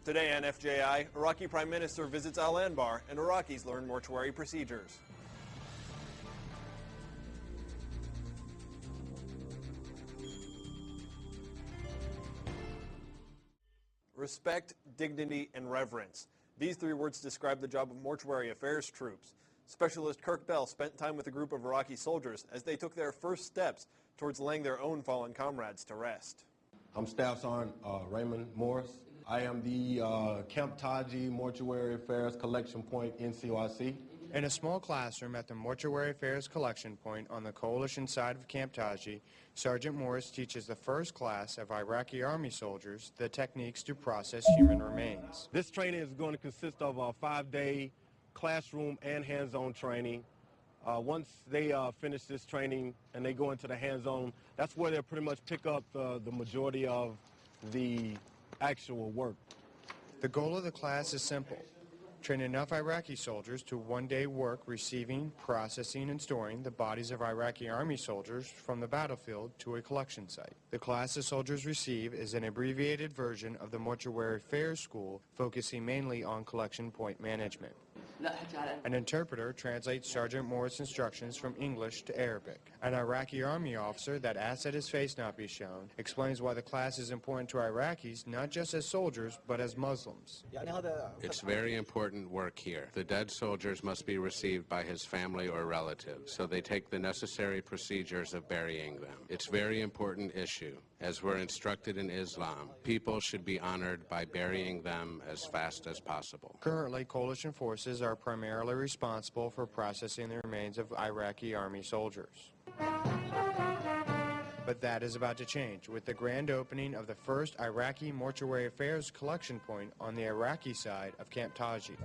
Today on FJI, Iraqi Prime Minister visits Al-Anbar and Iraqis learn mortuary procedures. Respect, dignity, and reverence. These three words describe the job of mortuary affairs troops. Specialist Kirk Bell spent time with a group of Iraqi soldiers as they took their first steps towards laying their own fallen comrades to rest. I'm Staff Sergeant Raymond Morris. I am the Camp Taji Mortuary Affairs Collection Point NCOIC. In a small classroom at the Mortuary Affairs Collection Point on the coalition side of Camp Taji, Sergeant Morris teaches the first class of Iraqi Army soldiers the techniques to process human remains. This training is going to consist of a 5-day classroom and hands-on training. Once they finish this training and they go into the hands-on, that's where they'll pretty much pick up the majority of the actual work. The goal of the class is simple: train enough Iraqi soldiers to one day work receiving, processing, and storing the bodies of Iraqi Army soldiers from the battlefield to a collection site. The class the soldiers receive is an abbreviated version of the Mortuary Affairs School, focusing mainly on collection point management. An interpreter translates Sergeant Morris' instructions from English to Arabic. An Iraqi Army officer that asks that his face not be shown explains why the class is important to Iraqis, not just as soldiers, but as Muslims. It's very important work here. The dead soldiers must be received by his family or relatives, so they take the necessary procedures of burying them. It's a very important issue. As we're instructed in Islam, people should be honored by burying them as fast as possible. Currently, coalition forces are primarily responsible for processing the remains of Iraqi Army soldiers. But that is about to change with the grand opening of the first Iraqi Mortuary Affairs Collection Point on the Iraqi side of Camp Taji.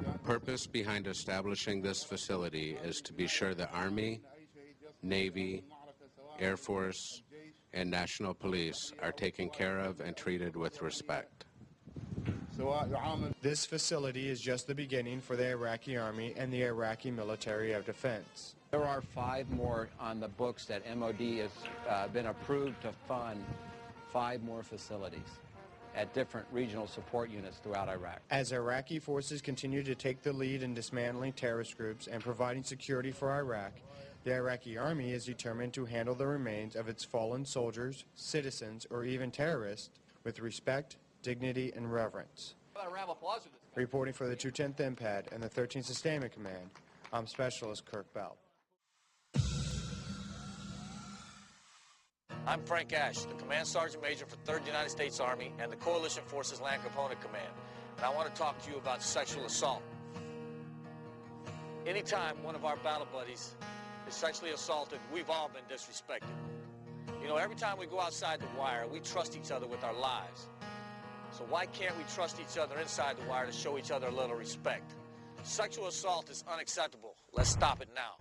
The purpose behind establishing this facility is to be sure the Army, Navy, Air Force, and National Police are taken care of and treated with respect. This facility is just the beginning for the Iraqi Army and the Iraqi Military of Defense. There are 5 more on the books that MOD has been approved to fund 5 more facilities at different regional support units throughout Iraq. As Iraqi forces continue to take the lead in dismantling terrorist groups and providing security for Iraq, the Iraqi Army is determined to handle the remains of its fallen soldiers, citizens, or even terrorists with respect, dignity, and reverence. Reporting for the 210th MPAD and the 13th Sustainment Command, I'm Specialist Kirk Bell. I'm Frank Ash, the Command Sergeant Major for 3rd United States Army and the Coalition Forces Land Component Command, and I want to talk to you about sexual assault. Anytime one of our battle buddies is sexually assaulted, we've all been disrespected. You know, every time we go outside the wire, we trust each other with our lives. So why can't we trust each other inside the wire to show each other a little respect? Sexual assault is unacceptable. Let's stop it now.